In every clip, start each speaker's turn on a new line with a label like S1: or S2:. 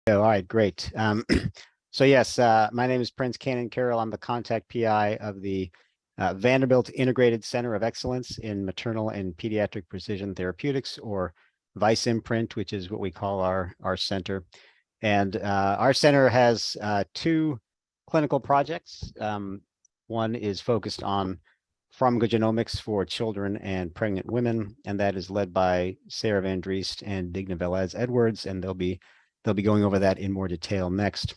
S1: All right, great. So yes, my name is Prince Cannon Carroll. I'm the contact PI of the Vanderbilt Integrated Center of Excellence in Maternal and Pediatric Precision Therapeutics, or Vice Imprint, which is what we call our center. And our center has two clinical projects. One is focused on pharmacogenomics for children and pregnant women, and that is led by Sarah Van Driest and Digna Velez Edwards, and they'll be going over that in more detail next.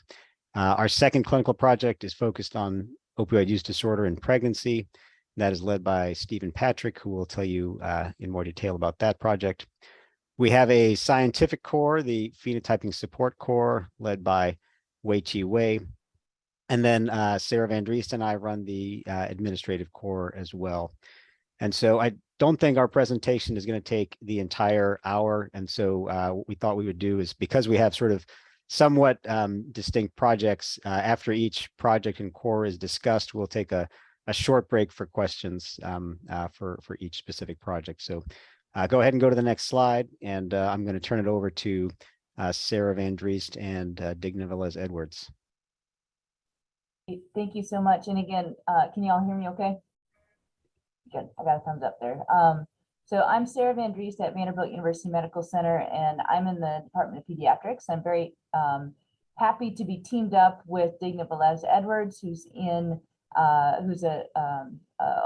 S1: Our second clinical project is focused on opioid use disorder in pregnancy. That is led by Stephen Patrick, who will tell you in more detail about that project. We have a scientific core, the phenotyping support core, led by Wei-Chi Wei. And then Sarah Van Driest and I run the administrative core as well. And so I don't think our presentation is going to take the entire hour. And so what we thought we would do is, because we have sort of somewhat distinct projects, after each project and core is discussed, we'll take a short break for questions for each specific project. So go ahead and go to the next slide. And I'm going to turn it over to Sarah Van Driest and Digna Velez Edwards.
S2: Thank you so much. And again, can you all hear me okay? Good, I got a thumbs up there. So I'm Sarah Van Driest at Vanderbilt University Medical Center, and I'm in the Department of Pediatrics. I'm very happy to be teamed up with Digna Velez Edwards, who's a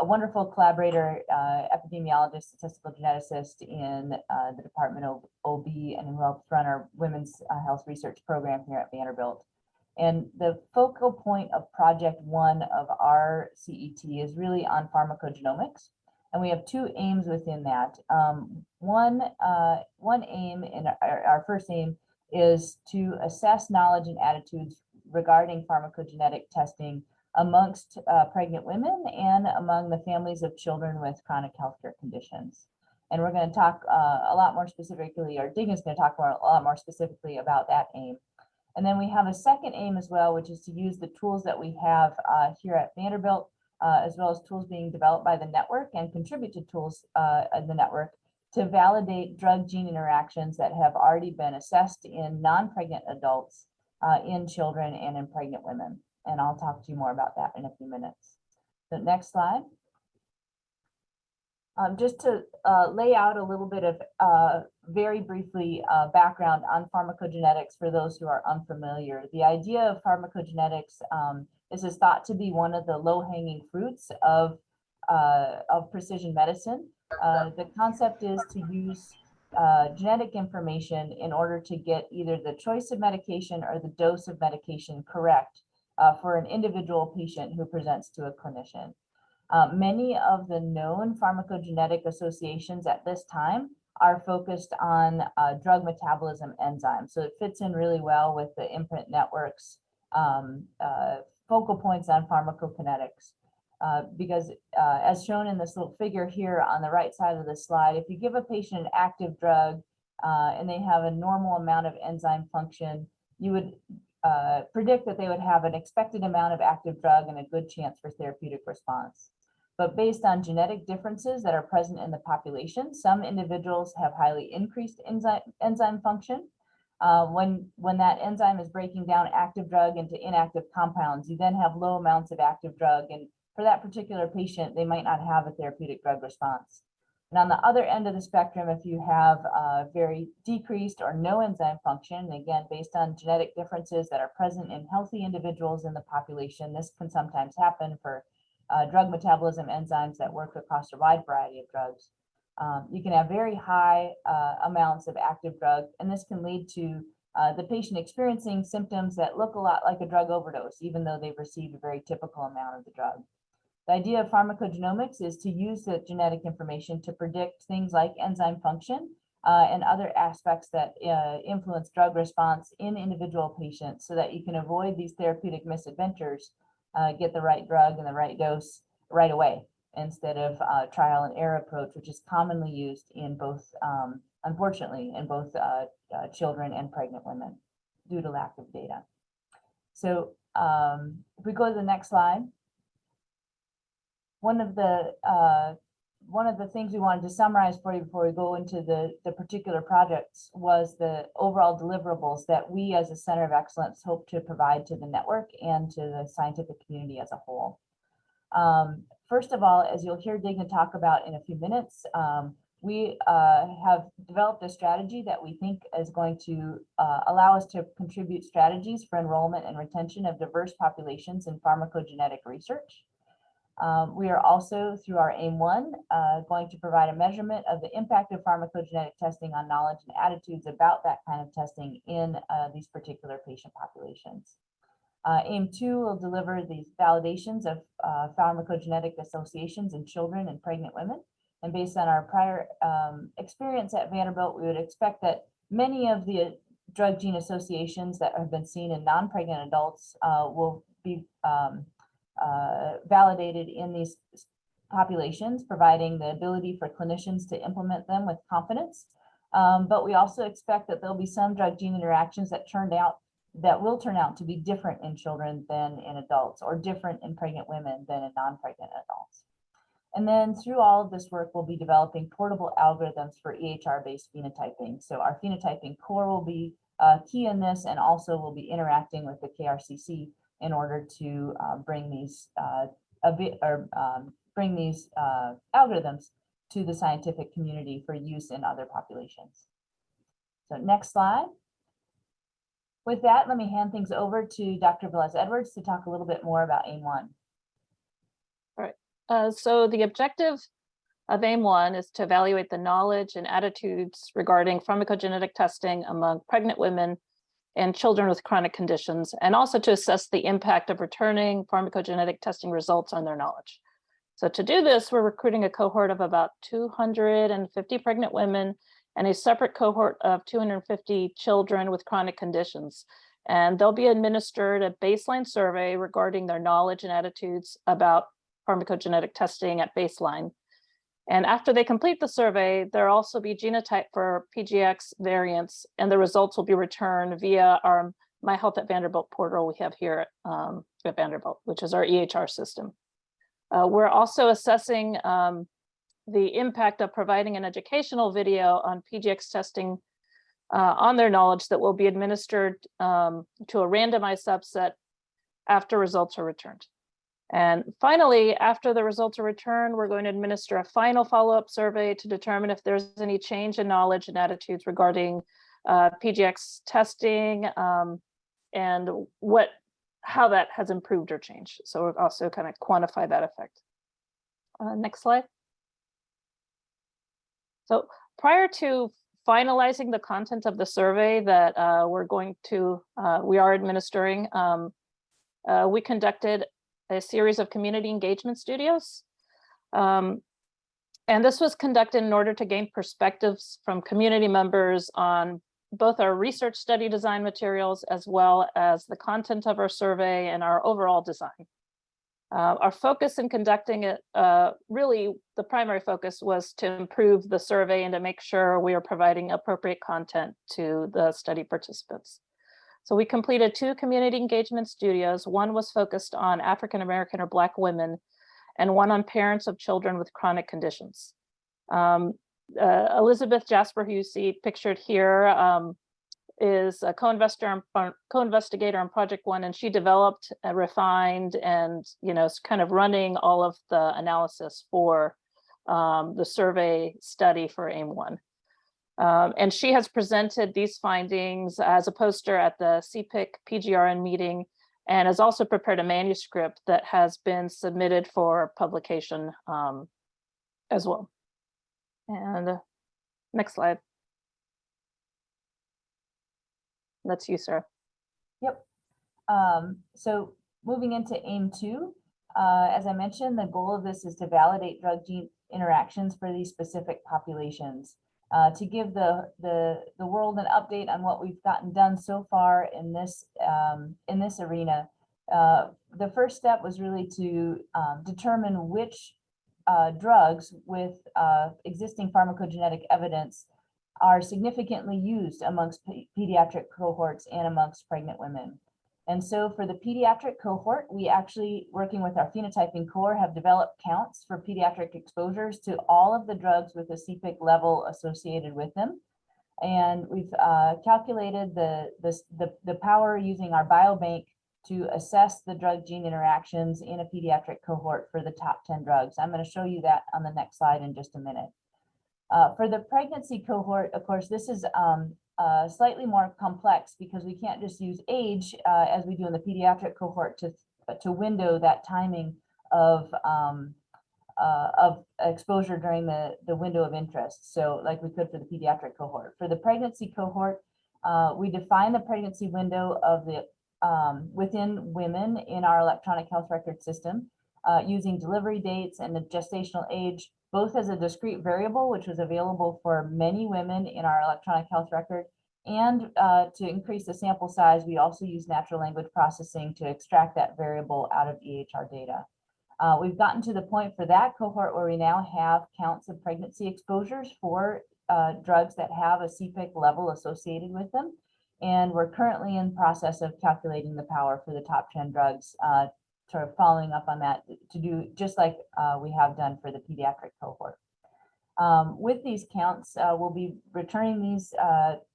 S2: wonderful collaborator, epidemiologist, statistical geneticist in the Department of OB, and who helps run our women's health research program here at Vanderbilt. And the focal point of project one of our CET is really on pharmacogenomics. And we have two aims within that. One aim, and our first aim, is to assess knowledge and attitudes regarding pharmacogenetic testing amongst pregnant women and among the families of children with chronic healthcare conditions. And we're going to talk a lot more specifically, or Digna's going to talk a lot more specifically about that aim. And then we have a second aim as well, which is to use the tools that we have here at Vanderbilt, as well as tools being developed by the network and contribute to tools in the network to validate drug-gene interactions that have already been assessed in non-pregnant adults, in children, and in pregnant women. And I'll talk to you more about that in a few minutes. The next slide. Just to lay out a little bit of very briefly background on pharmacogenetics for those who are unfamiliar. The idea of pharmacogenetics is thought to be one of the low-hanging fruits of precision medicine. The concept is to use genetic information in order to get either the choice of medication or the dose of medication correct for an individual patient who presents to a clinician. Many of the known pharmacogenetic associations at this time are focused on drug metabolism enzymes. So it fits in really well with the imprint network's focal points on pharmacokinetics. Because as shown in this little figure here on the right side of the slide, if you give a patient an active drug and they have a normal amount of enzyme function, you would predict that they would have an expected amount of active drug and a good chance for therapeutic response. But based on genetic differences that are present in the population, some individuals have highly increased enzyme function. When that enzyme is breaking down active drug into inactive compounds, you then have low amounts of active drug, and for that particular patient, they might not have a therapeutic drug response. And on the other end of the spectrum, if you have very decreased or no enzyme function, again, based on genetic differences that are present in healthy individuals in the population, this can sometimes happen for drug metabolism enzymes that work across a wide variety of drugs. You can have very high amounts of active drug, and this can lead to the patient experiencing symptoms that look a lot like a drug overdose, even though they've received a very typical amount of the drug. The idea of pharmacogenomics is to use the genetic information to predict things like enzyme function and other aspects that influence drug response in individual patients, so that you can avoid these therapeutic misadventures, get the right drug and the right dose right away, instead of trial and error approach, which is commonly used in both, unfortunately, in both children and pregnant women due to lack of data. So if we go to the next slide, one of the one of the things we wanted to summarize for you before we go into the particular projects was the overall deliverables that we as a Center of Excellence hope to provide to the network and to the scientific community as a whole. First of all, as you'll hear Digna talk about in a few minutes, we have developed a strategy that we think is going to allow us to contribute strategies for enrollment and retention of diverse populations in pharmacogenetic research. We are also, through our AIM-1, going to provide a measurement of the impact of pharmacogenetic testing on knowledge and attitudes about that kind of testing in these particular patient populations. AIM-2 will deliver these validations of pharmacogenetic associations in children and pregnant women. And based on our prior experience at Vanderbilt, we would expect that many of the drug gene associations that have been seen in non-pregnant adults will be validated in these populations, providing the ability for clinicians to implement them with confidence. But we also expect that there'll be some drug gene interactions that will turn out to be different in children than in adults, or different in pregnant women than in non-pregnant adults. And then through all of this work, we'll be developing portable algorithms for EHR-based phenotyping. So our phenotyping core will be key in this, and also we'll be interacting with the KRCC in order to bring these algorithms to the scientific community for use in other populations. So next slide. With that, let me hand things over to Dr. Velez-Edwards to talk a little bit more about AIM-1.
S3: All right. So the objective of AIM-1 is to evaluate the knowledge and attitudes regarding pharmacogenetic testing among pregnant women and children with chronic conditions, and also to assess the impact of returning pharmacogenetic testing results on their knowledge. So to do this, we're recruiting a cohort of about 250 pregnant women and a separate cohort of 250 children with chronic conditions. And they'll be administered a baseline survey regarding their knowledge and attitudes about pharmacogenetic testing at baseline. And after they complete the survey, there'll also be genotype for PGX variants, and the results will be returned via our My Health at Vanderbilt portal we have here at Vanderbilt, which is our EHR system. We're also assessing the impact of providing an educational video on PGX testing on their knowledge that will be administered to a randomized subset after results are returned. And finally, after the results are returned, we're going to administer a final follow-up survey to determine if there's any change in knowledge and attitudes regarding PGX testing and how that has improved or changed. So we'll also kind of quantify that effect. Next slide. So prior to finalizing the content of the survey that we are administering, we conducted a series of community engagement studios. And this was conducted in order to gain perspectives from community members on both our research study design materials, as well as the content of our survey and our overall design. Our focus in conducting it, really the primary focus was to improve the survey and to make sure we are providing appropriate content to the study participants. So we completed 2 community engagement studios. One was focused on African American or Black women, and one on parents of children with chronic conditions. Elizabeth Jasper, who you see pictured here, is a co-investigator on Project One, and she developed, refined, and is kind of running all of the analysis for the survey study for AIM-1. And she has presented these findings as a poster at the CPIC PGRN meeting, and has also prepared a manuscript that has been submitted for publication as well. And next slide. That's you, Sarah.
S2: Yep. So moving into AIM-2, as I mentioned, the goal of this is to validate drug gene interactions for these specific populations. To give the world an update on what we've gotten done so far in this arena, the first step was really to determine which drugs with existing pharmacogenetic evidence are significantly used amongst pediatric cohorts and amongst pregnant women. And so for the pediatric cohort, we actually, working with our phenotyping core, have developed counts for pediatric exposures to all of the drugs with a CPIC level associated with them. And we've calculated the power using our biobank to assess the drug-gene interactions in a pediatric cohort for the top 10 drugs. I'm going to show you that on the next slide in just a minute. For the pregnancy cohort, of course, this is slightly more complex because we can't just use age as we do in the pediatric cohort to window that timing of exposure during the window of interest. So like we could for the pediatric cohort. For the pregnancy cohort, we define the pregnancy window of the within women in our electronic health record system using delivery dates and the gestational age, both as a discrete variable, which was available for many women in our electronic health record, and to increase the sample size, we also use natural language processing to extract that variable out of EHR data. We've gotten to the point for that cohort where we now have counts of pregnancy exposures for drugs that have a CPIC level associated with them. And we're currently in process of calculating the power for the top 10 drugs, sort of following up on that to do just like we have done for the pediatric cohort. With these counts, we'll be returning these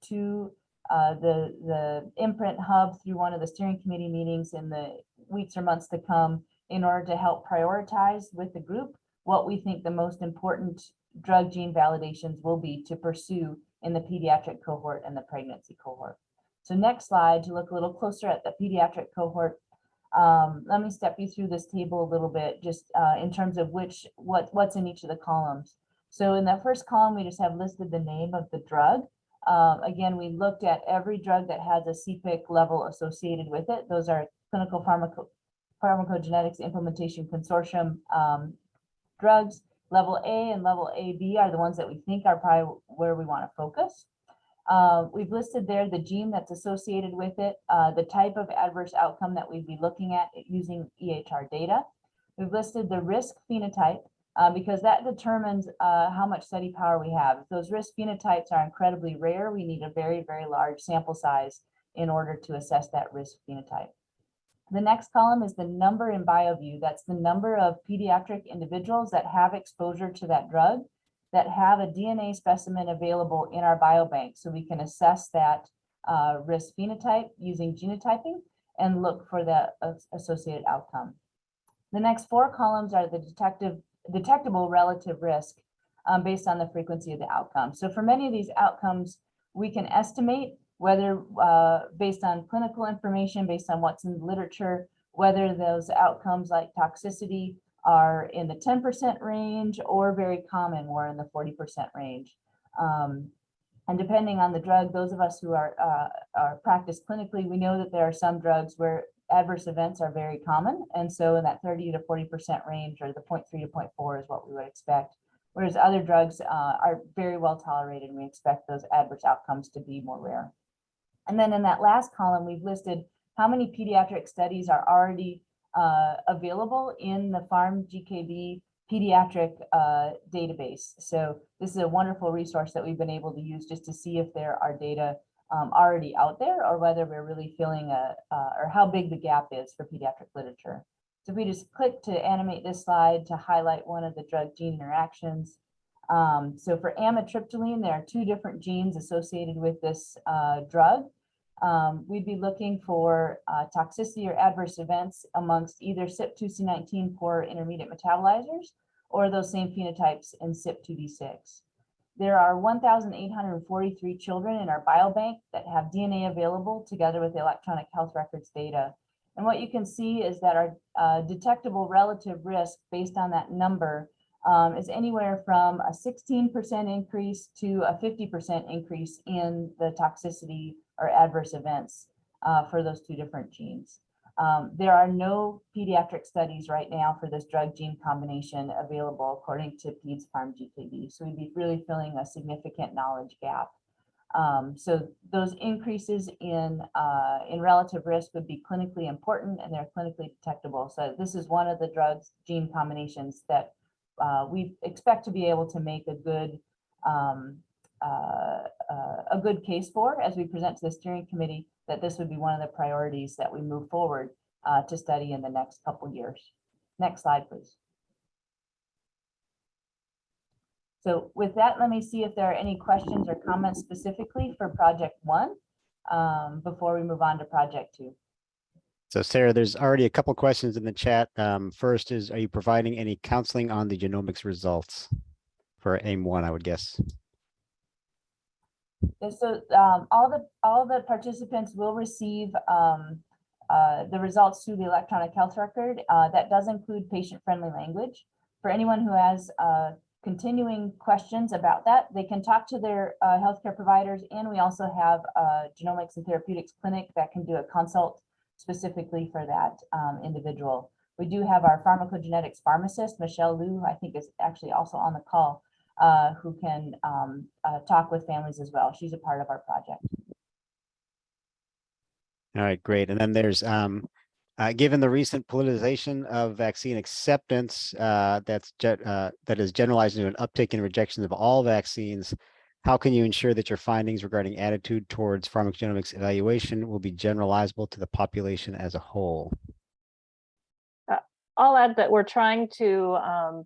S2: to the imprint hub through one of the steering committee meetings in the weeks or months to come in order to help prioritize with the group what we think the most important drug gene validations will be to pursue in the pediatric cohort and the pregnancy cohort. So next slide, to look a little closer at the pediatric cohort. Let me step you through this table a little bit, just in terms of what's in each of the columns. So in the first column, we just have listed the name of the drug. Again, we looked at every drug that has a CPIC level associated with it. Those are Clinical Pharmacogenetics Implementation Consortium drugs. Level A and level AB are the ones that we think are probably where we want to focus. We've listed there the gene that's associated with it, the type of adverse outcome that we'd be looking at using EHR data. We've listed the risk phenotype because that determines how much study power we have. If those risk phenotypes are incredibly rare, we need a very, very large sample size in order to assess that risk phenotype. The next column is the number in BioView. That's the number of pediatric individuals that have exposure to that drug, that have a DNA specimen available in our biobank, so we can assess that risk phenotype using genotyping and look for the associated outcome. The next four columns are the detectable relative risk based on the frequency of the outcome. So for many of these outcomes, we can estimate whether based on clinical information, based on what's in the literature, whether those outcomes like toxicity are in the 10% range or very common, more in the 40% range. And depending on the drug, those of us who are practiced clinically, we know that there are some drugs where adverse events are very common. And so in that 30 to 40% range, or the 0.3 to 0.4 is what we would expect. Whereas other drugs are very well tolerated, and we expect those adverse outcomes to be more rare. And then in that last column, we've listed how many pediatric studies are already available in the PharmGKB pediatric database. So this is a wonderful resource that we've been able to use just to see if there are data already out there, or whether we're really filling or how big the gap is for pediatric literature. So if we just click to animate this slide to highlight one of the drug gene interactions. So for amitriptyline, there are two different genes associated with this drug. We'd be looking for toxicity or adverse events amongst either CYP2C19 poor intermediate metabolizers or those same phenotypes in CYP2D6. There are 1,843 children in our biobank that have DNA available together with the electronic health records data. And what you can see is that our detectable relative risk based on that number is anywhere from a 16% increase to a 50% increase in the toxicity or adverse events for those two different genes. There are no pediatric studies right now for this drug gene combination available according to Peds PharmGKB. So we'd be really filling a significant knowledge gap. So those increases in relative risk would be clinically important, and they're clinically detectable. So this is one of the drugs gene combinations that we expect to be able to make a good case for as we present to the steering committee. that this would be one of the priorities that we move forward to study in the next couple years. Next slide, please. So with that, let me see if there are any questions or comments specifically for Project 1 before we move on to Project 2.
S1: So Sarah, there's already a couple questions in the chat. First is, are you providing any counseling on the genomics results for AIM-1, I would guess?
S2: So all the participants will receive the results through the electronic health record. That does include patient-friendly language. For anyone who has continuing questions about that, they can talk to their healthcare providers, and we also have a genomics and therapeutics clinic that can do a consult specifically for that individual. We do have our pharmacogenetics pharmacist, Michelle Liu, I think is actually also on the call, who can talk with families as well. She's a part of our project.
S1: All right, great. And then there's, given the recent politicization of vaccine acceptance that is generalized into an uptick in rejection of all vaccines, how can you ensure that your findings regarding attitude towards pharmacogenomics evaluation will be generalizable to the population as a whole?
S3: I'll add that we're trying to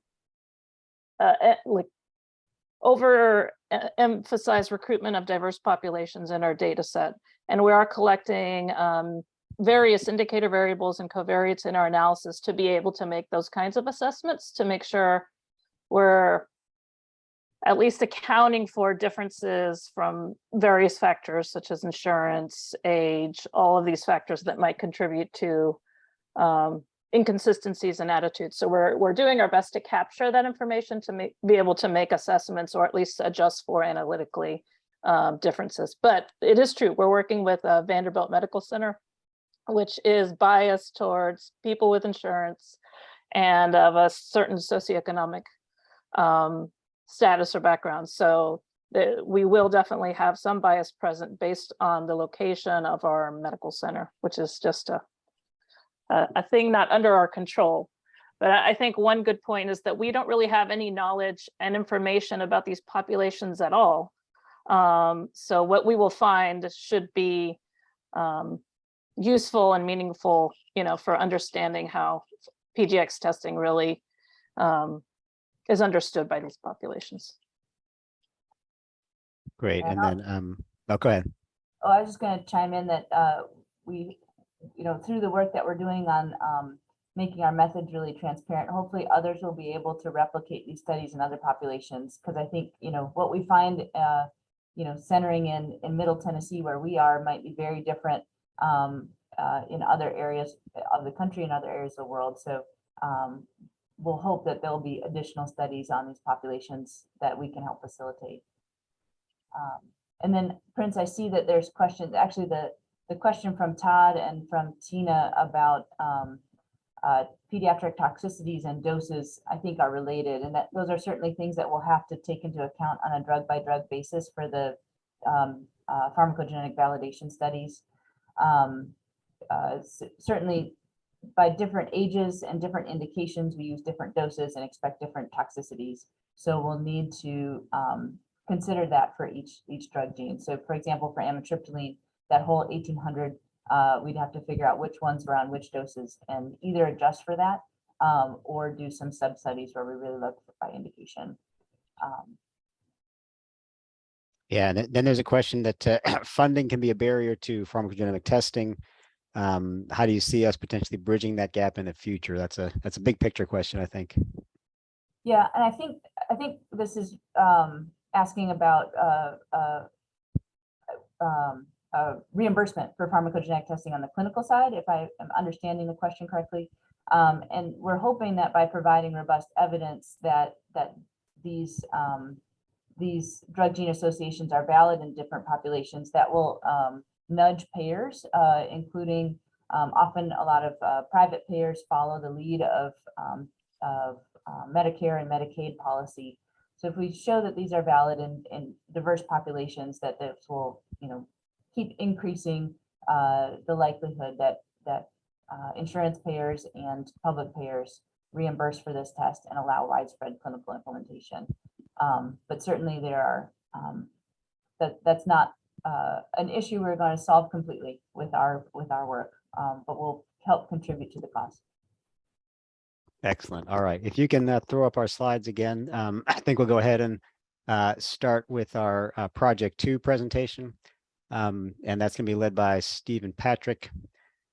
S3: emphasize recruitment of diverse populations in our data set. And we are collecting various indicator variables and covariates in our analysis to be able to make those kinds of assessments, to make sure we're at least accounting for differences from various factors such as insurance, age, all of these factors that might contribute to inconsistencies in attitudes. So we're doing our best to capture that information to be able to make assessments, or at least adjust for analytically differences. But it is true, we're working with Vanderbilt Medical Center, which is biased towards people with insurance and of a certain socioeconomic status or background. So we will definitely have some bias present based on the location of our medical center, which is just a thing not under our control. But I think one good point is that we don't really have any knowledge and information about these populations at all. So what we will find should be useful and meaningful, for understanding how PGX testing really is understood by these populations.
S1: Great. And then, oh, go ahead.
S2: Oh, I was just going to chime in that we, through the work that we're doing on making our methods really transparent, hopefully others will be able to replicate these studies in other populations. Because I think, what we find, centering in Middle Tennessee where we are might be very different in other areas of the country and other areas of the world. So we'll hope that there'll be additional studies on these populations that we can help facilitate. And then Prince, I see that there's questions, actually the question from Todd and from Tina about pediatric toxicities and doses, I think are related. And that those are certainly things that we'll have to take into account on a drug by drug basis for the pharmacogenetic validation studies. Certainly by different ages and different indications, we use different doses and expect different toxicities. So we'll need to consider that for each drug gene. So for example, for amitriptyline, that whole 1800, we'd have to figure out which ones were on which doses and either adjust for that or do some sub studies where we really look by indication.
S1: Yeah, and then there's a question that funding can be a barrier to pharmacogenetic testing. How do you see us potentially bridging that gap in the future? That's a big picture question, I think.
S2: Yeah, and I think this is asking about reimbursement for pharmacogenetic testing on the clinical side, if I am understanding the question correctly. And we're hoping that by providing robust evidence that these drug gene associations are valid in different populations, that will nudge payers, including often a lot of private payers follow the lead of Medicare and Medicaid policy. So if we show that these are valid in diverse populations, that this will, keep increasing the likelihood that insurance payers and public payers reimburse for this test and allow widespread clinical implementation. But certainly there are that's not an issue we're going to solve completely with our work, but we'll help contribute to the cost.
S1: Excellent. All right. If you can throw up our slides again, I think we'll go ahead and start with our Project 2 presentation. And that's going to be led by Steve and Patrick.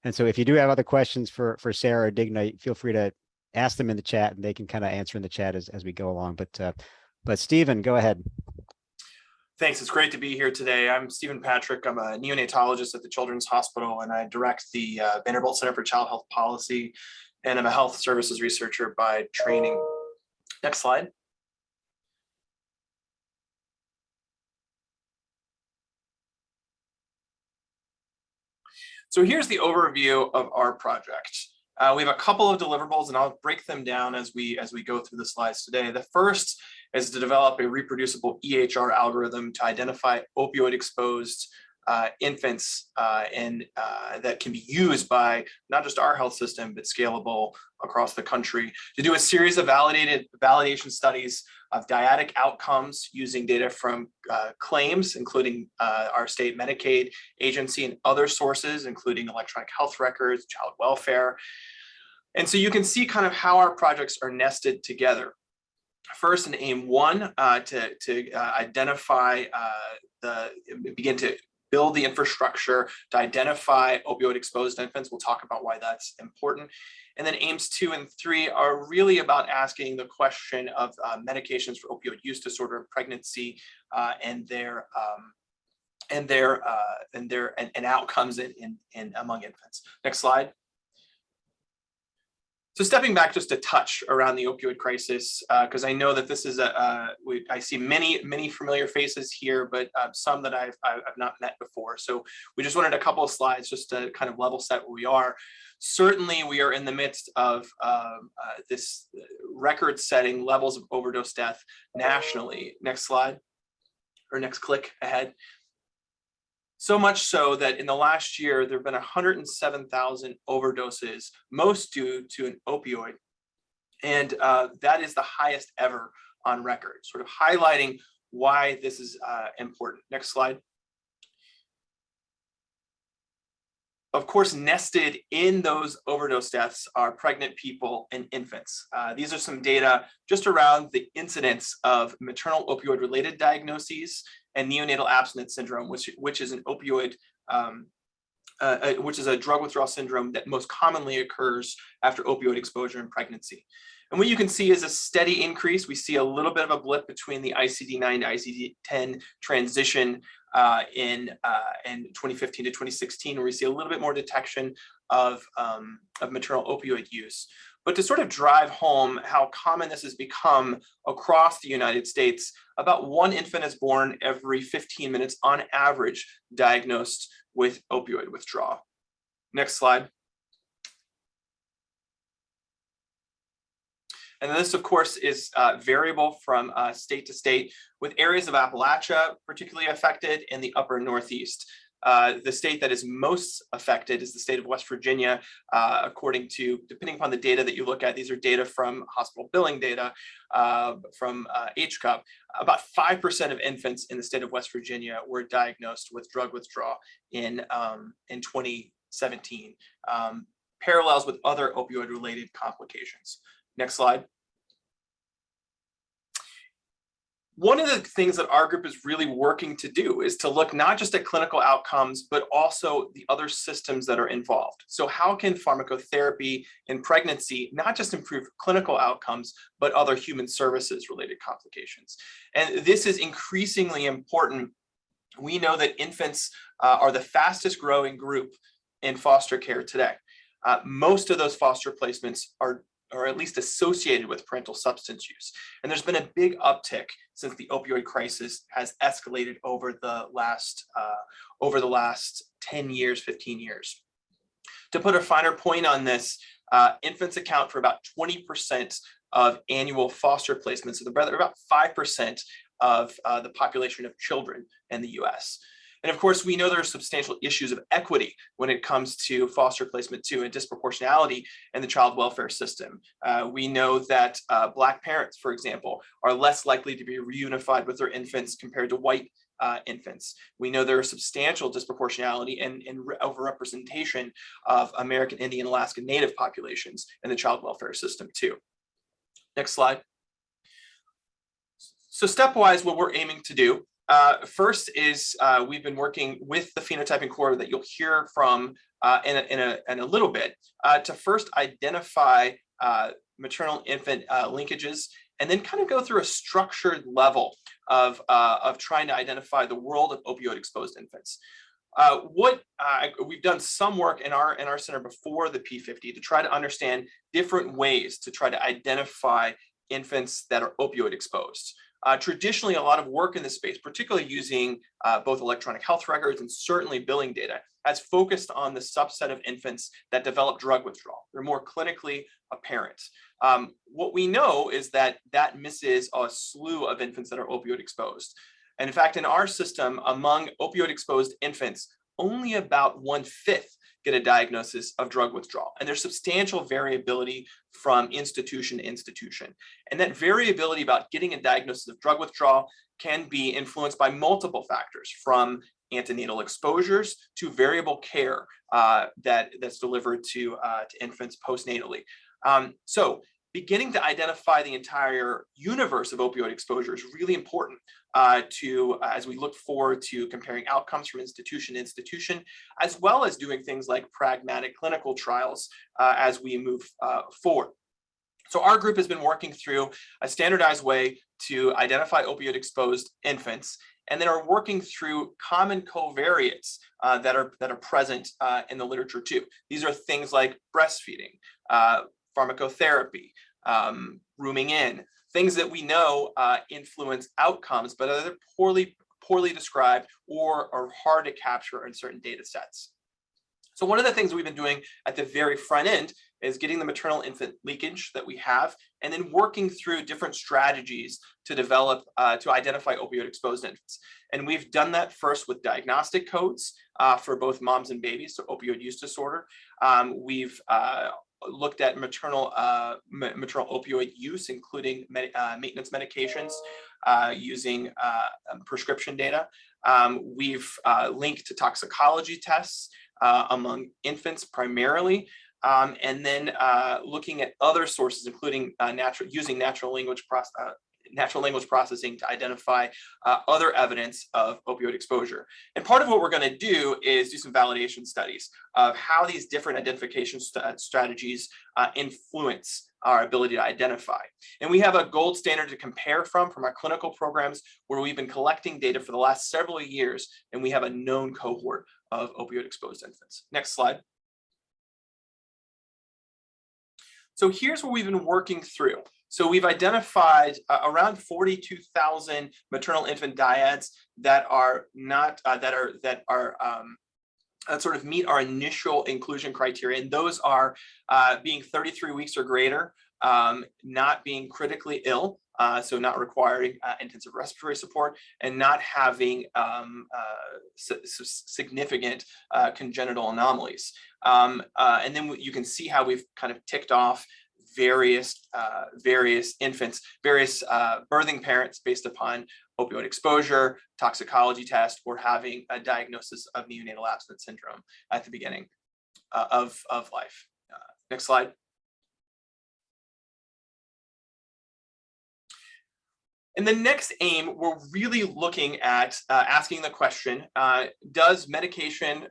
S1: And so if you do have other questions for Sarah or Digna, feel free to ask them in the chat and they can kind of answer in the chat as we go along. But Stephen, go ahead.
S4: Thanks. It's great to be here today. I'm Stephen Patrick. I'm a neonatologist at the Children's Hospital, and I direct the Vanderbilt Center for Child Health Policy, and I'm a health services researcher by training. Next slide. So here's the overview of our project. We have a couple of deliverables, and I'll break them down as we go through the slides today. The first is to develop a reproducible EHR algorithm to identify opioid-exposed infants that can be used by not just our health system, but scalable across the country. To do a series of validation studies of dyadic outcomes using data from claims, including our state Medicaid agency and other sources, including electronic health records, child welfare. And so you can see kind of how our projects are nested together. First, in aim 1, to identify begin to build the infrastructure to identify opioid exposed infants. We'll talk about why that's important. And then aims 2 and 3 are really about asking the question of medications for opioid use disorder and pregnancy and outcomes in among infants. Next slide. So stepping back just a touch around the opioid crisis, because I know that this is I see many familiar faces here, but some that I've not met before. So we just wanted a couple of slides just to kind of level set where we are. Certainly, we are in the midst of this record-setting levels of overdose death nationally. Next slide, or next click ahead. So much so that in the last year, there have been 107,000 overdoses, most due to an opioid. And that is the highest ever on record, sort of highlighting why this is important. Next slide. Of course, nested in those overdose deaths are pregnant people and infants. These are some data just around the incidence of maternal opioid-related diagnoses and neonatal abstinence syndrome, which is an opioid, which is a drug withdrawal syndrome that most commonly occurs after opioid exposure in pregnancy. And what you can see is a steady increase. We see a little bit of a blip between the ICD-9 to ICD-10 transition in 2015 to 2016, where we see a little bit more detection of maternal opioid use. But to sort of drive home how common this has become across the United States, about 1 infant is born every 15 minutes on average diagnosed with opioid withdrawal. Next slide. And this, of course, is variable from state to state, with areas of Appalachia particularly affected in the upper Northeast. The state that is most affected is the state of West Virginia, according to, depending upon the data that you look at, these are data from hospital billing data from HCUP. About 5% of infants in the state of West Virginia were diagnosed with drug withdrawal in 2017. Parallels with other opioid-related complications. Next slide. One of the things that our group is really working to do is to look not just at clinical outcomes, but also the other systems that are involved. So how can pharmacotherapy in pregnancy not just improve clinical outcomes, but other human services related complications? And this is increasingly important. We know that infants are the fastest growing group in foster care today. Most of those foster placements are at least associated with parental substance use. And there's been a big uptick since the opioid crisis has escalated over the last 10 years, 15 years. To put a finer point on this, infants account for about 20% of annual foster placements, so they're about 5% of the population of children in the US. And of course, we know there are substantial issues of equity when it comes to foster placement too, and disproportionality in the child welfare system. We know that Black parents, for example, are less likely to be reunified with their infants compared to white infants. We know there is substantial disproportionality and overrepresentation of American Indian, Alaska Native populations in the child welfare system too. Next slide. So stepwise, what we're aiming to do first is we've been working with the phenotyping core that you'll hear from in a little bit to first identify maternal infant linkages, and then kind of go through a structured level of trying to identify the world of opioid exposed infants. We've done some work in our center before the P50 to try to understand different ways to try to identify infants that are opioid exposed. Traditionally, a lot of work in this space, particularly using both electronic health records and certainly billing data, has focused on the subset of infants that develop drug withdrawal. They're more clinically apparent. What we know is that that misses a slew of infants that are opioid exposed. And in fact, in our system, among opioid exposed infants, only about 1/5 get a diagnosis of drug withdrawal. And there's substantial variability from institution to institution. And that variability about getting a diagnosis of drug withdrawal can be influenced by multiple factors, from antenatal exposures to variable care that's delivered to infants postnatally. So beginning to identify the entire universe of opioid exposure is really important as we look forward to comparing outcomes from institution to institution, as well as doing things like pragmatic clinical trials as we move forward. So our group has been working through a standardized way to identify opioid exposed infants, and then are working through common covariates that are present in the literature too. These are things like breastfeeding, pharmacotherapy, rooming in, things that we know influence outcomes, but are poorly described or are hard to capture in certain data sets. So one of the things we've been doing at the very front end is getting the maternal infant leakage that we have, and then working through different strategies to develop, to identify opioid exposed infants. And we've done that first with diagnostic codes for both moms and babies, so opioid use disorder. We've looked at maternal opioid use, including maintenance medications using prescription data. We've linked to toxicology tests among infants primarily, and then looking at other sources, including using natural language processing to identify other evidence of opioid exposure. And part of what we're going to do is do some validation studies of how these different identification strategies influence our ability to identify. And we have a gold standard to compare from our clinical programs, where we've been collecting data for the last several years, and we have a known cohort of opioid exposed infants. Next slide. So here's what we've been working through. So we've identified around 42,000 maternal infant dyads that are not that sort of meet our initial inclusion criteria, and those are being 33 weeks or greater, not being critically ill, so not requiring intensive respiratory support, and not having significant congenital anomalies. And then you can see how we've kind of ticked off various infants, various birthing parents based upon opioid exposure, toxicology test, or having a diagnosis of neonatal abstinence syndrome at the beginning of life. Next slide. In the next aim, we're really looking at asking the question, does medications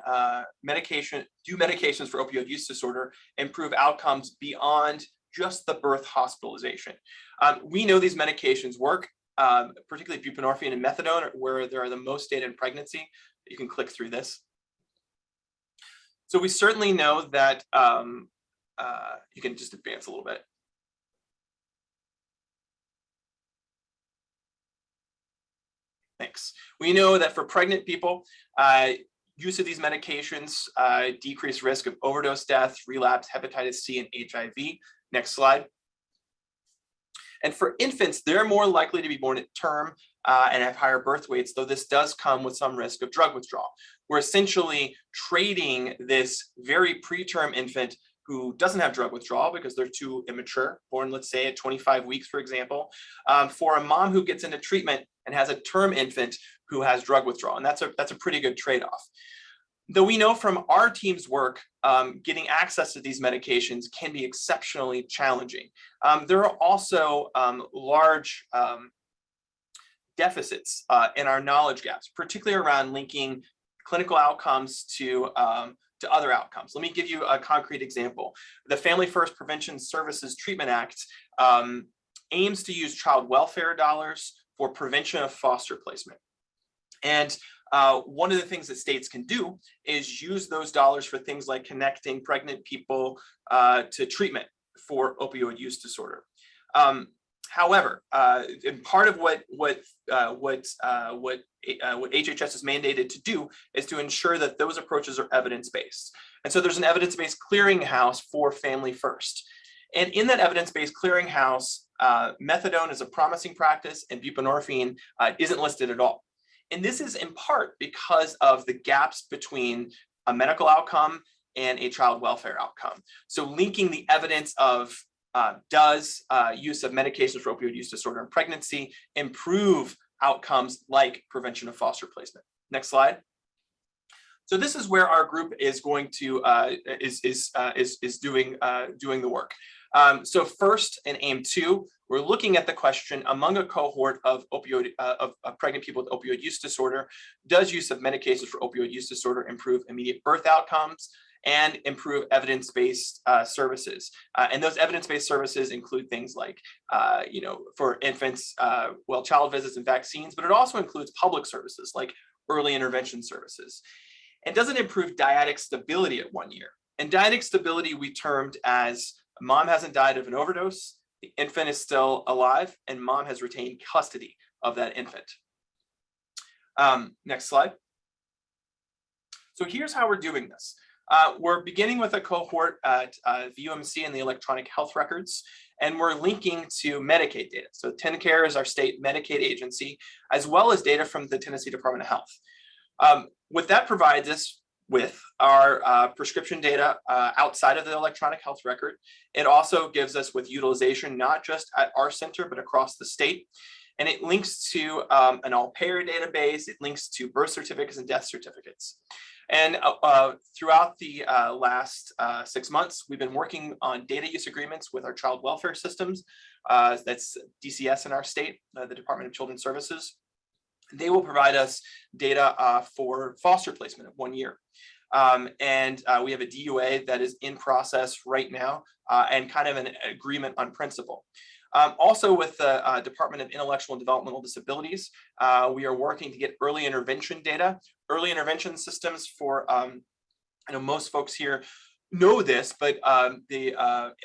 S4: for opioid use disorder improve outcomes beyond just the birth hospitalization? We know these medications work, particularly buprenorphine and methadone, where there are the most data in pregnancy. You can click through this. So we certainly know that, you can just advance a little bit. Thanks. We know that for pregnant people, use of these medications decrease risk of overdose death, relapse, hepatitis C, and HIV. Next slide. And for infants, they're more likely to be born at term and have higher birth weights, though this does come with some risk of drug withdrawal. We're essentially trading this very preterm infant who doesn't have drug withdrawal because they're too immature, born, let's say, at 25 weeks, for example, for a mom who gets into treatment and has a term infant who has drug withdrawal, and that's a pretty good trade-off. Though we know from our team's work, getting access to these medications can be exceptionally challenging. There are also large deficits in our knowledge gaps, particularly around linking clinical outcomes to other outcomes. Let me give you a concrete example. The Family First Prevention Services Treatment Act aims to use child welfare dollars for prevention of foster placement. And one of the things that states can do is use those dollars for things like connecting pregnant people to treatment for opioid use disorder. However, and part of what HHS is mandated to do is to ensure that those approaches are evidence-based. And so there's an evidence-based clearinghouse for Family First. And in that evidence-based clearinghouse, methadone is a promising practice and buprenorphine isn't listed at all. And this is in part because of the gaps between a medical outcome and a child welfare outcome. So linking the evidence of does use of medications for opioid use disorder and pregnancy improve outcomes like prevention of foster placement. Next slide. So this is where our group is going to is doing the work. So first in aim 2, we're looking at the question among a cohort of pregnant people with opioid use disorder, does use of medications for opioid use disorder improve immediate birth outcomes and improve evidence-based services? And those evidence-based services include things like, for infants, child visits and vaccines, but it also includes public services like early intervention services. And does it improve dyadic stability at 1 year? And dyadic stability we termed as mom hasn't died of an overdose, the infant is still alive, and mom has retained custody of that infant. Next slide. So here's how we're doing this. We're beginning with a cohort at Vumc and the electronic health records, and we're linking to Medicaid data. So TennCare is our state Medicaid agency, as well as data from the Tennessee Department of Health. What that provides us with our prescription data outside of the electronic health record. It also gives us with utilization, not just at our center, but across the state. And it links to an all-payer database. It links to birth certificates and death certificates. And throughout the last 6 months, we've been working on data use agreements with our child welfare systems. That's DCS in our state, the Department of Children's Services. They will provide us data for foster placement of 1 year. And we have a DUA that is in process right now and kind of an agreement on principle. Also with the Department of Intellectual and Developmental Disabilities, we are working to get early intervention data. Early intervention systems for, I know most folks here know this, but the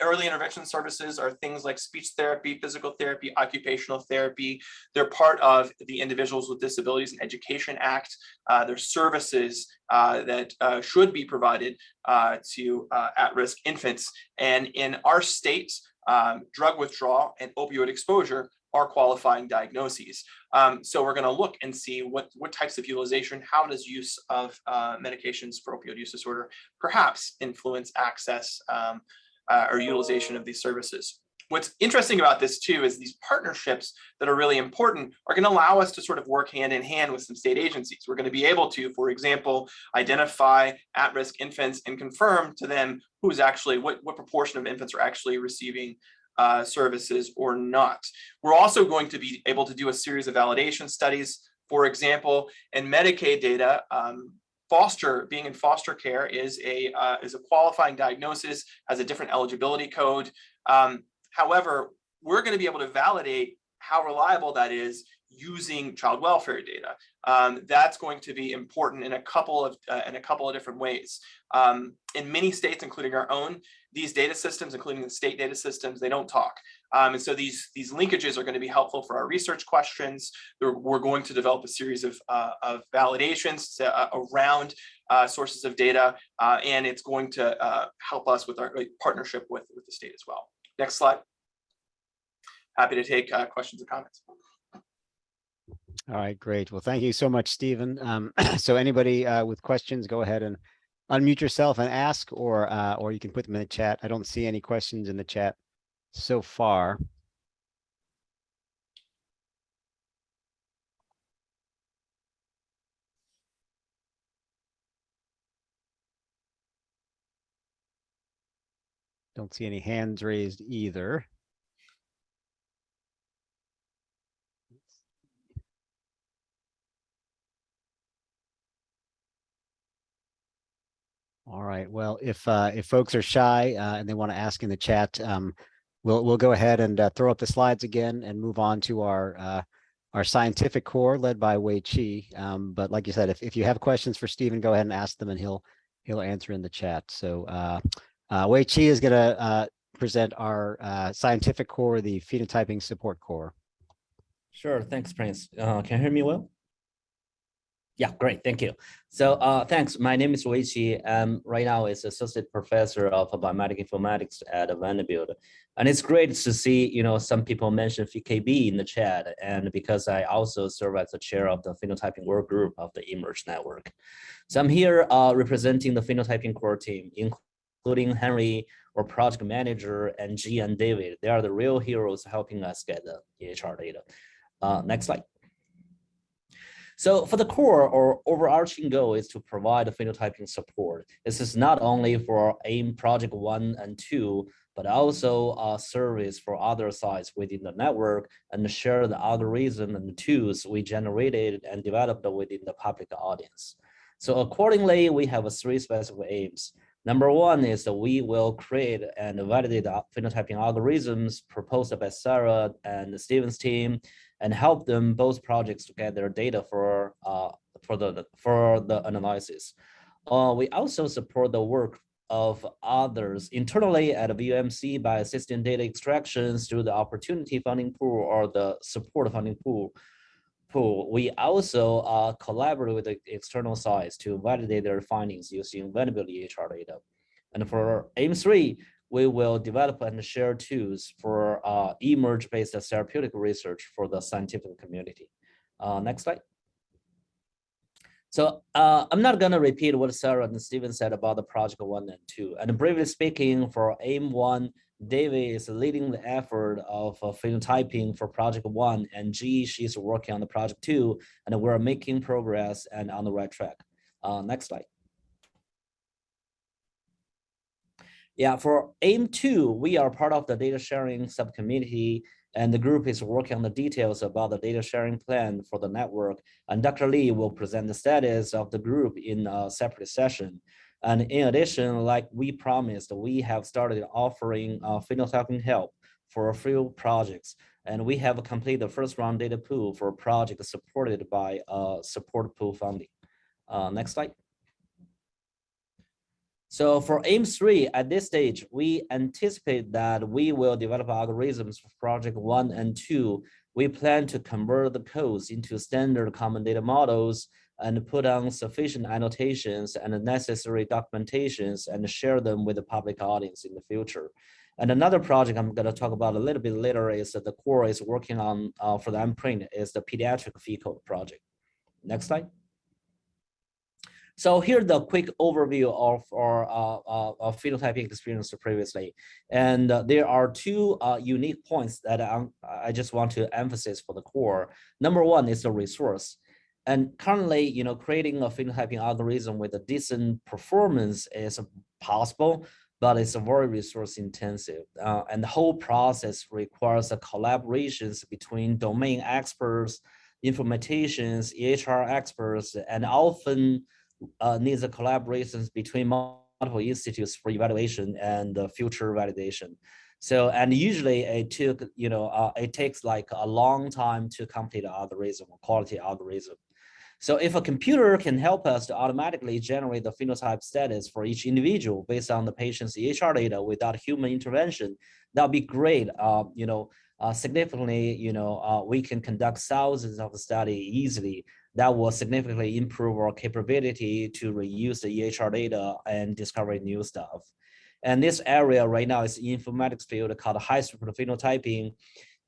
S4: early intervention services are things like speech therapy, physical therapy, occupational therapy. They're part of the Individuals with Disabilities and Education Act. They're services that should be provided to at-risk infants. And in our state, drug withdrawal and opioid exposure are qualifying diagnoses. So we're going to look and see what types of utilization, how does use of medications for opioid use disorder perhaps influence access or utilization of these services. What's interesting about this too is these partnerships that are really important are going to allow us to sort of work hand in hand with some state agencies. We're going to be able to, for example, identify at-risk infants and confirm to them who's actually, what proportion of infants are actually receiving services or not. We're also going to be able to do a series of validation studies. For example, in Medicaid data, being in foster care is a qualifying diagnosis, has a different eligibility code. However, we're going to be able to validate how reliable that is using child welfare data. That's going to be important in a couple of different ways. In many states, including our own, these data systems, including the state data systems, they don't talk. And so these linkages are going to be helpful for our research questions. We're going to develop a series of validations around sources of data, and it's going to help us with our partnership with the state as well. Next slide. Happy to take questions and comments.
S1: All right, great. Well, thank you so much, Stephen. So anybody with questions, go ahead and unmute yourself and ask, or you can put them in the chat. I don't see any questions in the chat so far. Don't see any hands raised either. All right. Well, if folks are shy and they want to ask in the chat, we'll go ahead and throw up the slides again and move on to our scientific core led by Wei Chi. But like you said, if you have questions for Stephen, go ahead and ask them, and he'll answer in the chat. So Wei Chi is going to present our scientific core, the phenotyping support core.
S5: Sure, thanks, Prince. Can you hear me well? Yeah, great, thank you. So thanks, my name is Wei Qi. Right now is Associate Professor of Biomedical Informatics at Vanderbilt. And it's great to see, some people mention VKB in the chat, and because I also serve as the chair of the phenotyping work group of the eMERGE network. So I'm here representing the phenotyping core team, including Henry, our project manager, and G and David. They are the real heroes helping us get the EHR data. Next slide. So for the core, our overarching goal is to provide a phenotyping support. This is not only for AIM Project 1 and 2, but also a service for other sites within the network and share the algorithm and the tools we generated and developed within the public audience. So accordingly, we have three specific aims. Number one is that we will create and validate the phenotyping algorithms proposed by Sarah and Steven's team, and help them both projects to get their data for the analysis. We also support the work of others internally at VUMC by assisting data extractions through the opportunity funding pool or the support funding pool. We also collaborate with the external sites to validate their findings using Vanderbilt EHR data. And for AIM3, we will develop and share tools for eMERGE-based therapeutic research for the scientific community. Next slide. So I'm not going to repeat what Sarah and Steven said about the project 1 and 2. And briefly speaking, for AIM1, David is leading the effort of phenotyping for project 1, and G, she's working on the project 2, and we're making progress and on the right track. Next slide. Yeah, for AIM2, we are part of the data sharing subcommittee, and the group is working on the details about the data sharing plan for the network. And Dr. Lee will present the status of the group in a separate session. And in addition, like we promised, we have started offering phenotyping help for a few projects. And we have completed the first round data pool for a project supported by support pool funding. Next slide. So for AIM3, at this stage, we anticipate that we will develop algorithms for project 1 and 2. We plan to convert the codes into standard common data models and put on sufficient annotations and necessary documentations and share them with the public audience in the future. And another project I'm going to talk about a little bit later is that the core is working on for the MPrint is the pediatric fecal project. Next slide. So here's the quick overview of our phenotyping experience previously. And there are two unique points that I just want to emphasize for the core. Number one is the resource. And currently, creating a phenotyping algorithm with a decent performance is possible, but it's very resource intensive. And the whole process requires a collaborations between domain experts, informaticians, EHR experts, and often needs a collaborations between multiple institutes for evaluation and future validation. So, and usually it took, it takes like a long time to complete an algorithm, a quality algorithm. So if a computer can help us to automatically generate the phenotype status for each individual based on the patient's EHR data without human intervention, that'd be great. Significantly, we can conduct thousands of studies easily. That will significantly improve our capability to reuse the EHR data and discover new stuff. And this area right now is informatics field called high throughput phenotyping.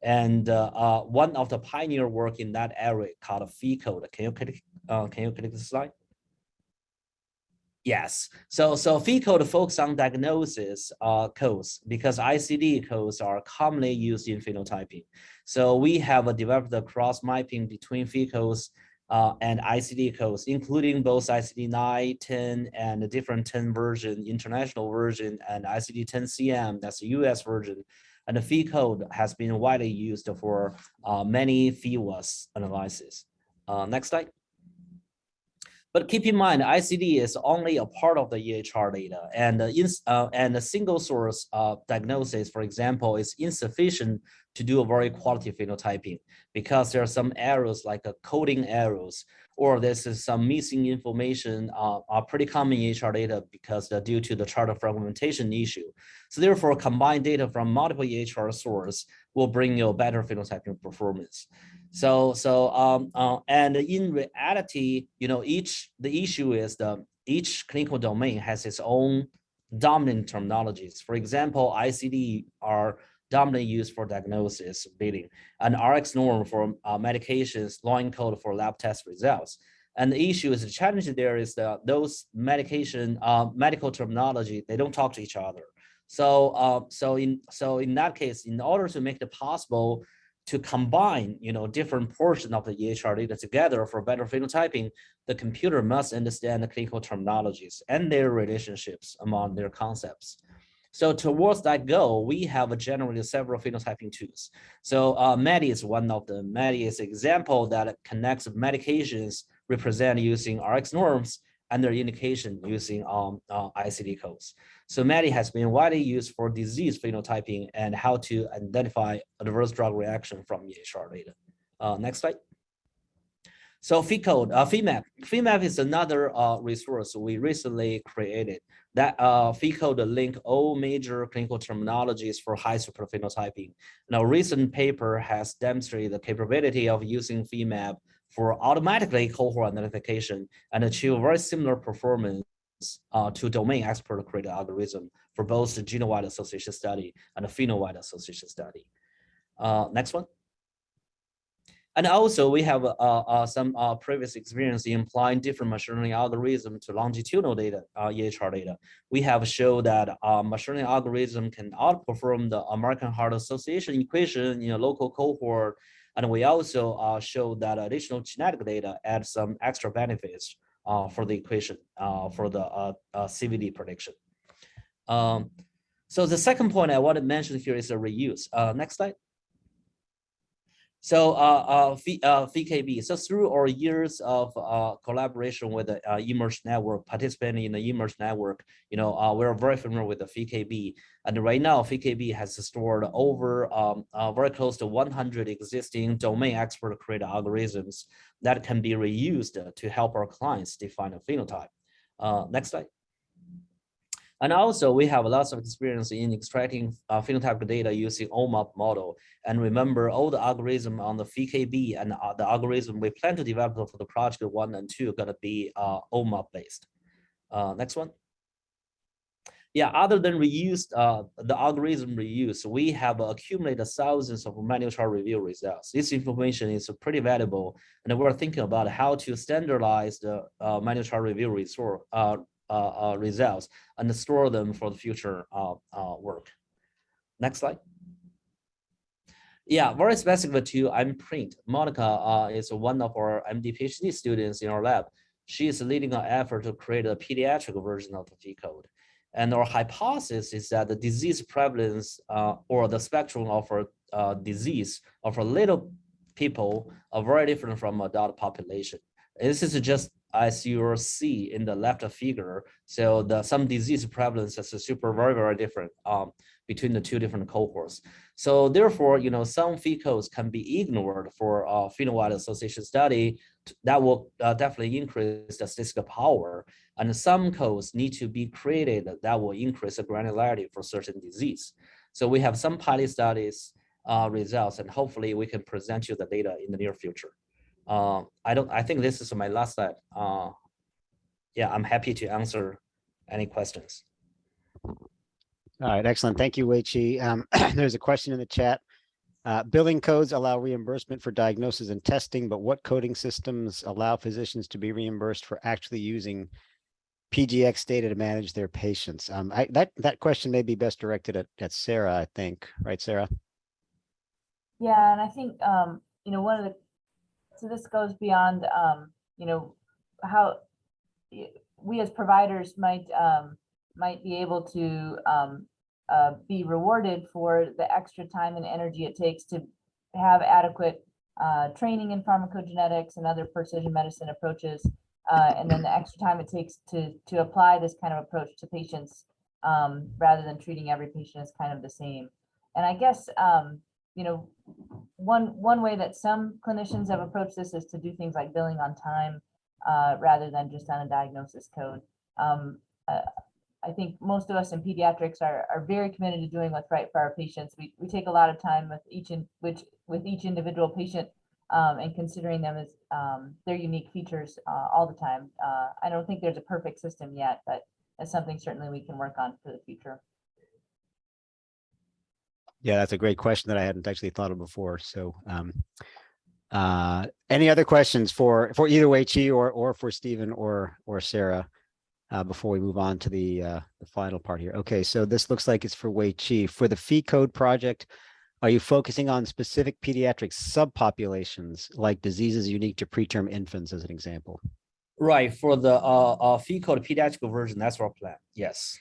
S5: And one of the pioneer work in that area called FeCode. Can you click the slide? Yes, so FeCode focus on diagnosis codes because ICD codes are commonly used in phenotyping. So we have developed the cross mapping between FeCodes and ICD codes, including both ICD-9, 10, and a different 10 version, international version, and ICD-10-CM, that's the US version. And the Phe code has been widely used for many PheWAS analysis. Next slide. But keep in mind, ICD is only a part of the EHR data, and a single source diagnosis, for example, is insufficient to do a very quality phenotyping because there are some errors like coding errors, or there's some missing information are pretty common in EHR data because due to the chart fragmentation issue. So therefore, combined data from multiple EHR sources will bring you a better phenotyping performance. And in reality, the issue is each clinical domain has its own dominant terminologies. For example, ICD are dominantly used for diagnosis, billing, and RX norm for medications, line code for lab test results. And the issue is the challenge there is that those medical terminology, they don't talk to each other. So in that case, in order to make it possible to combine, different portions of the EHR data together for better phenotyping, the computer must understand the clinical terminologies and their relationships among their concepts. So towards that goal, we have generated several phenotyping tools. So MEDI is one of them. MEDI is an example that connects medications represented using RX norms and their indication using ICD codes. So MEDI has been widely used for disease phenotyping and how to identify adverse drug reaction from EHR data. Next slide. So Phe code, Phe-map. Phe-map is another resource we recently created. That Phe code link all major clinical terminologies for high super phenotyping. Now, recent paper has demonstrated the capability of using Phe-map for automatically cohort identification and achieve very similar performance to domain expert created algorithm for both the genome-wide association study and the phenome-wide association study. Next one. And also we have some previous experience in applying different machine learning algorithms to longitudinal data, EHR data. We have shown that machine learning algorithm can outperform the American Heart Association equation in a local cohort. And we also showed that additional genetic data adds some extra benefits for the equation for the CVD prediction. So the second point I want to mention here is the reuse. Next slide. So VKB. So through our years of collaboration with the eMERGE network, participating in the eMERGE network, we're very familiar with the VKB. And right now, VKB has stored over very close to 100 existing domain expert created algorithms that can be reused to help our clients define a phenotype. Next slide. And also, we have lots of experience in extracting phenotypic data using OMAP model. And remember, all the algorithm on the VKB and the algorithm we plan to develop for the project 1 and 2 are going to be OMAP based. Next one. Yeah, other than reuse, the algorithm reuse, we have accumulated thousands of manual chart review results. This information is pretty valuable, and we're thinking about how to standardize the manual chart review results and store them for the future work. Next slide. Yeah, very specific to mPrint. Monica is one of our MD PhD students in our lab. She is leading an effort to create a pediatric version of the Phe code. And our hypothesis is that the disease prevalence or the spectrum of our disease of our little people are very different from adult population. This is just as you see in the left figure. So some disease prevalence is very, very different between the two different cohorts. So therefore, some Phe codes can be ignored for phenome-wide association study. That will definitely increase the statistical power. And some codes need to be created that will increase the granularity for certain disease. So we have some pilot studies results, and hopefully we can present you the data in the near future. I think this is my last slide. Yeah, I'm happy to answer any questions.
S1: All right, excellent. Thank you, Wei-Chi. There's a question in the chat. Billing codes allow reimbursement for diagnosis and testing, but what coding systems allow physicians to be reimbursed for actually using PGX data to manage their patients? That question may be best directed at Sarah, I think. Right, Sarah?
S2: Yeah, and I think, one of the So this goes beyond, you know, how we as providers might be able to be rewarded for the extra time and energy it takes to have adequate training in pharmacogenetics and other precision medicine approaches, and then the extra time it takes to apply this kind of approach to patients, rather than treating every patient as kind of the same. And I guess you know, one way that some clinicians have approached this is to do things like billing on time, rather than just on a diagnosis code. I think most of us in pediatrics are very committed to doing what's right for our patients. We take a lot of time with each individual patient, and considering them as their unique features all the time. I don't think there's a perfect system yet, but that's something certainly we can work on for the future.
S1: Yeah, that's a great question that I hadn't actually thought of before. So any other questions for either Wei-Chi or for Stephen or Sarah before we move on to the final part here? Okay, so this looks like it's for Wei-Chi. For the fee code project, are you focusing on specific pediatric subpopulations like diseases unique to preterm infants as an example?
S5: Right, for the fee code pediatric version, that's our plan. Yes.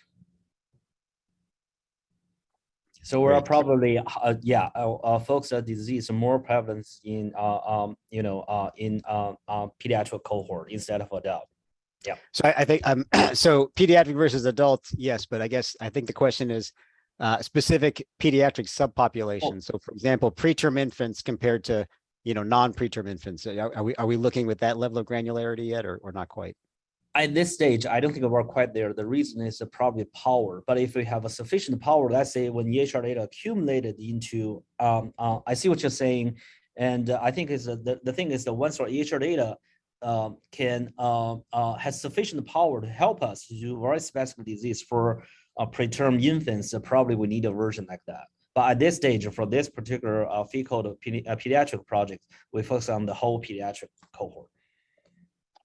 S5: So we're
S1: Great.
S5: probably focus on disease more prevalence in pediatric cohort instead of adult. Yeah.
S1: So I think so pediatric versus adult, yes, but I think the question is specific pediatric subpopulation. So for example, preterm infants compared to non-preterm infants. Are we looking with that level of granularity yet, or not quite?
S5: At this stage, I don't think we're quite there. The reason is probably power. But if we have a sufficient power, let's say when EHR data accumulated into, I see what you're saying, and I think is the thing is that once our EHR data has sufficient power to help us to do very specific disease for preterm infants, probably we need a version like that. But at this stage, for this particular fee code of pediatric project, we focus on the whole pediatric cohort.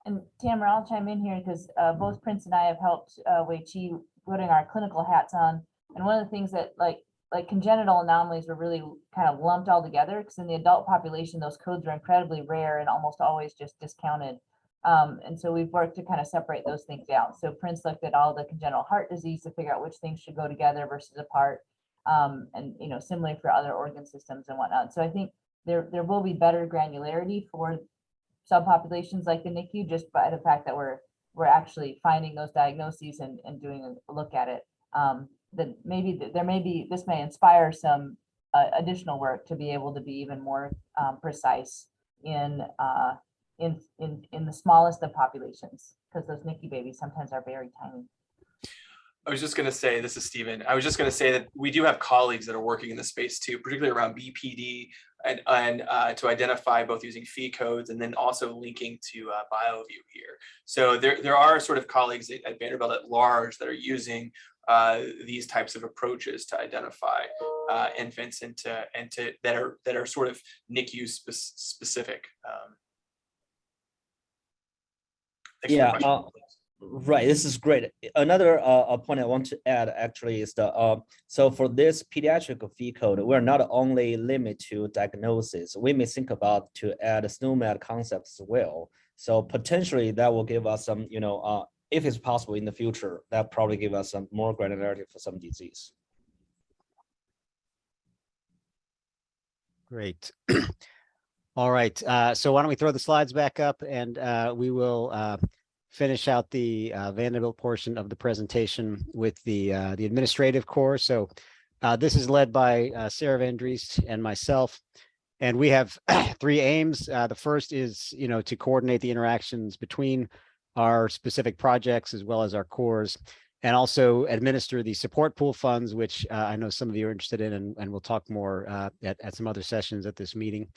S2: And Tamara, I'll chime in here because both Prince and I have helped Wei-Chi putting our clinical hats on. And one of the things that like congenital anomalies were really kind of lumped all together, because in the adult population, those codes are incredibly rare and almost always just discounted. And so we've worked to kind of separate those things out. So Prince looked at all the congenital heart disease to figure out which things should go together versus apart. And similarly for other organ systems and whatnot. So I think there will be better granularity for subpopulations like the NICU, just by the fact that we're actually finding those diagnoses and doing a look at it. That maybe this may inspire some additional work to be able to be even more precise in the smallest of populations, because those NICU babies sometimes are very tiny.
S4: I was just going to say, this is Stephen. I was just going to say that we do have colleagues that are working in the space too, particularly around BPD and to identify both using fee codes and then also linking to BioView here. So there are sort of colleagues at Vanderbilt at large that are using these types of approaches to identify infants and that are sort of NICU specific.
S5: Yeah. Right, this is great. Another point I want to add actually is so for this pediatric fee code, we're not only limited to diagnosis. We may think about to add SNOMED concepts as well. So potentially that will give us some, if it's possible in the future, that probably give us some more granularity for some disease.
S1: Great. All right. So why don't we throw the slides back up, and we will finish out the Vanderbilt portion of the presentation with the administrative core. So this is led by Sarah Van Driest and myself, and we have three aims. The first is, to coordinate the interactions between our specific projects as well as our cores, and also administer the support pool funds, which I know some of you are interested in, and we'll talk more at some other sessions at this meeting.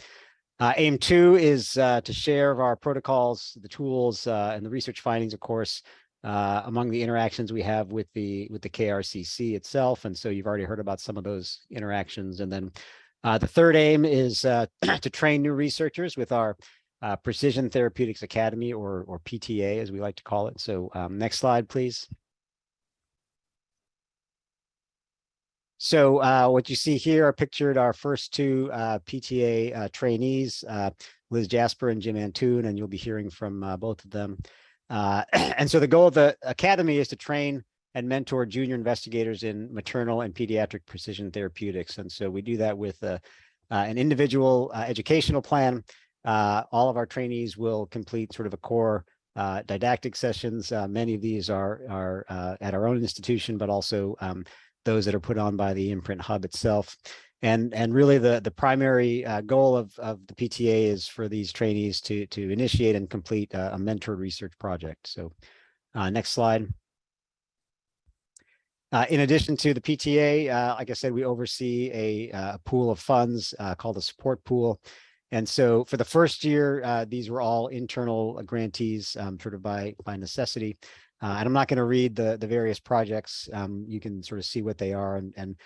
S1: Aim 2 is to share our protocols, the tools, and the research findings, of course, among the interactions we have with the KRCC itself. And so you've already heard about some of those interactions. And then the third aim is to train new researchers with our Precision Therapeutics Academy, or PTA, as we like to call it. So next slide, please. So what you see here are pictured our first two PTA trainees. Liz Jasper and Jim Antoon, and you'll be hearing from both of them. And so the goal of the Academy is to train and mentor junior investigators in maternal and pediatric precision therapeutics. And so we do that with an individual educational plan. All of our trainees will complete sort of a core didactic sessions. Many of these are at our own institution, but also those that are put on by the Imprint Hub itself. And really the primary goal of the PTA is for these trainees to initiate and complete a mentored research project. So next slide. In addition to the PTA, like I said, we oversee a pool of funds called a support pool. And so for the first year, these were all internal grantees sort of by necessity. And I'm not going to read the various projects. You can sort of see what they are. And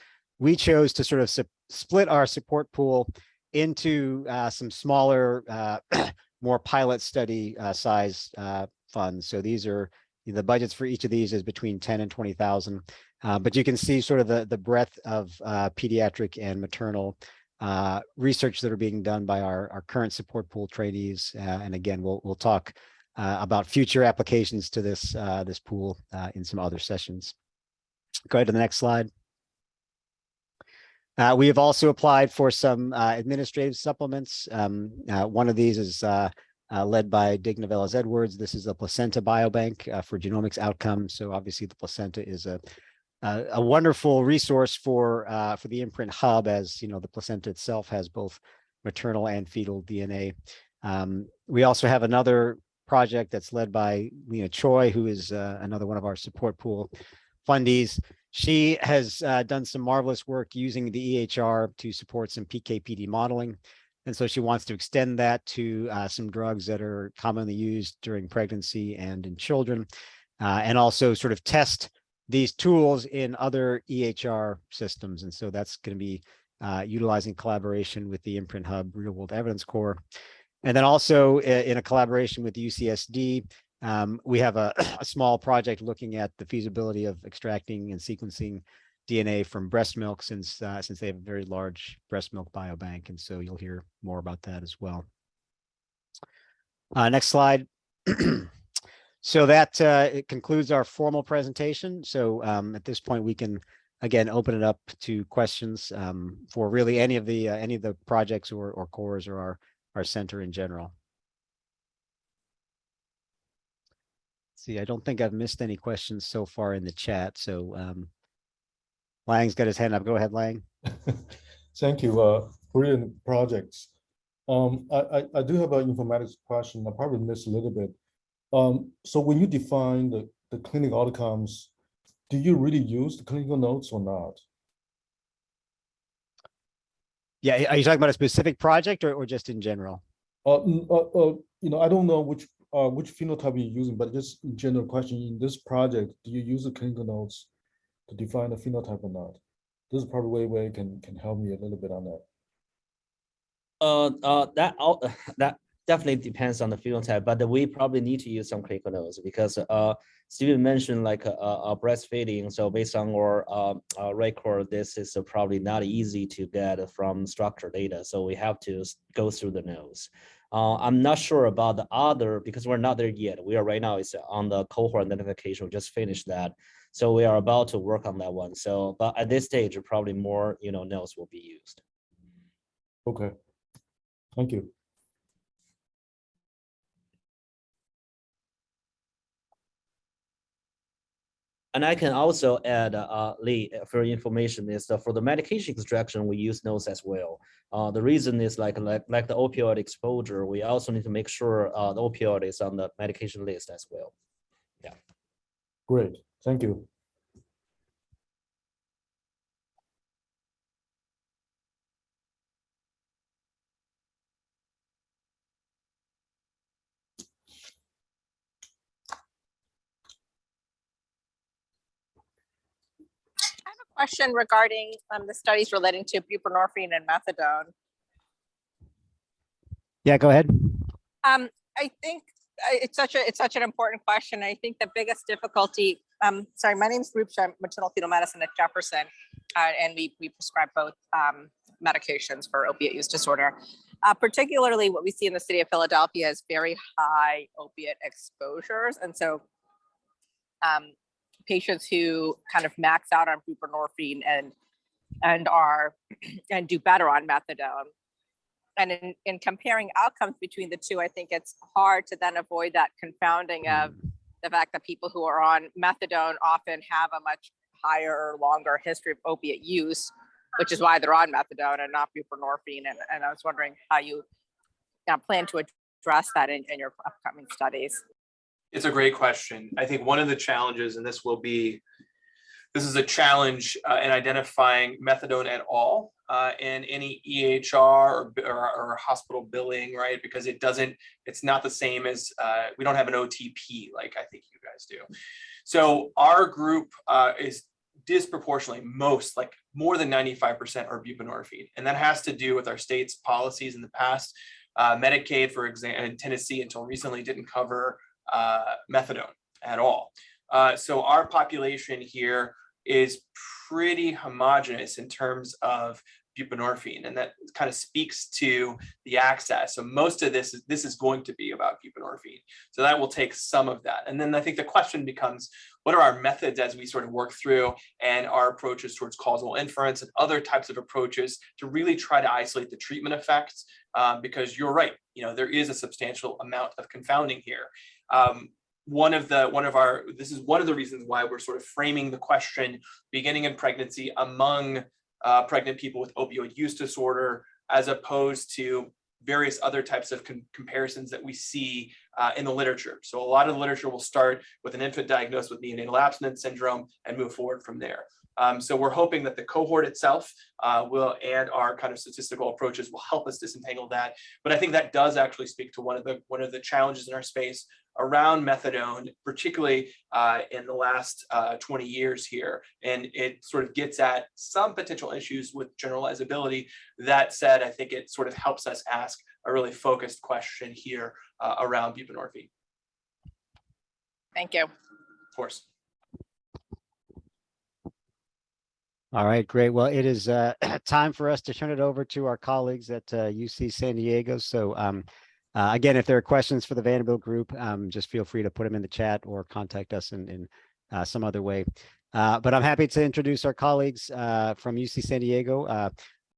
S1: we chose to sort of split our support pool into some smaller, more pilot study size funds. So these are the budgets for each of these is between 10 and 20,000. But you can see sort of the breadth of pediatric and maternal research that are being done by our current support pool trainees. And again, we'll talk about future applications to this pool in some other sessions. Go ahead to the next slide. We have also applied for some administrative supplements. One of these is led by Dig Novellas Edwards. This is a placenta biobank for genomics outcomes. So obviously the placenta is a wonderful resource for the Imprint Hub, as you know, the placenta itself has both maternal and fetal DNA. We also have another project that's led by Lena Choi, who is another one of our support pool fundees. She has done some marvelous work using the EHR to support some PK/PD modeling. And so she wants to extend that to some drugs that are commonly used during pregnancy and in children, and also sort of test these tools in other EHR systems. And so that's going to be utilizing collaboration with the Imprint Hub Real World Evidence Core. And then also in a collaboration with UCSD, we have a small project looking at the feasibility of extracting and sequencing DNA from breast milk, since they have a very large breast milk biobank. And so you'll hear more about that as well. Next slide. So that it concludes our formal presentation. So at this point, we can again open it up to questions for really any of the projects or cores or our center in general. See, I don't think I've missed any questions so far in the chat. So Lang's got his hand up. Go ahead, Lang.
S6: Thank you. Brilliant projects. I do have an informatics question. I probably missed a little bit. So when you define the clinical outcomes, do you really use the clinical notes or not?
S1: Yeah, are you talking about a specific project or just in general?
S6: You know, I don't know which phenotype you're using, but just in general question, in this project, do you use the clinical notes to define the phenotype or not? This is probably where you can help me a little bit on that.
S5: That definitely depends on the phenotype, but we probably need to use some clinical notes because Steven mentioned like breastfeeding. So based on our record, this is probably not easy to get from structured data. So we have to go through the notes. I'm not sure about the other because we're not there yet. We are right now is on the cohort identification. We just finished that. So we are about to work on that one. So, but at this stage, probably more, notes will be used.
S6: Okay, thank you.
S5: And I can also add, Lee, for information is for the medication extraction, we use notes as well. The reason is like the opioid exposure, we also need to make sure the opioid is on the medication list as well. Yeah.
S6: Great, thank you.
S7: Question regarding the studies relating to buprenorphine and methadone.
S1: Yeah, go ahead.
S7: I think it's such an important question. I think the biggest difficulty. Sorry, my name is Rupsha. I'm maternal fetal medicine at Jefferson, and we prescribe both medications for opiate use disorder. Particularly what we see in the city of Philadelphia is very high opiate exposures. And so patients who kind of max out on buprenorphine and are and do better on methadone. And in comparing outcomes between the two, I think it's hard to then avoid that confounding of the fact that people who are on methadone often have a much higher or longer history of opiate use, which is why they're on methadone and not buprenorphine. And I was wondering how you plan to address that in your upcoming studies.
S4: It's a great question. I think one of the challenges, and this is a challenge in identifying methadone at all in any EHR or hospital billing, right? Because it's not the same as, we don't have an OTP like I think you guys do. So our group is disproportionately more than 95% are buprenorphine. And that has to do with our state's policies in the past. Medicaid, for example, in Tennessee until recently didn't cover methadone at all. So our population here is pretty homogeneous in terms of buprenorphine, and that kind of speaks to the access. So most of this is going to be about buprenorphine. So that will take some of that. And then I think the question becomes, what are our methods as we sort of work through and our approaches towards causal inference and other types of approaches to really try to isolate the treatment effects? Because you're right, there is a substantial amount of confounding here. This is one of the reasons why we're sort of framing the question beginning in pregnancy among pregnant people with opioid use disorder, as opposed to various other types of comparisons that we see in the literature. So a lot of the literature will start with an infant diagnosed with neonatal abstinence syndrome and move forward from there. So we're hoping that the cohort itself and our kind of statistical approaches will help us disentangle that. But I think that does actually speak to one of the challenges in our space around methadone, particularly in the last 20 years here. And it sort of gets at some potential issues with generalizability. That said, I think it sort of helps us ask a really focused question here around buprenorphine.
S7: Thank you.
S4: Of course.
S1: All right, great. Well, it is time for us to turn it over to our colleagues at UC San Diego. So again, if there are questions for the Vanderbilt group, just feel free to put them in the chat or contact us in some other way. But I'm happy to introduce our colleagues from UC San Diego.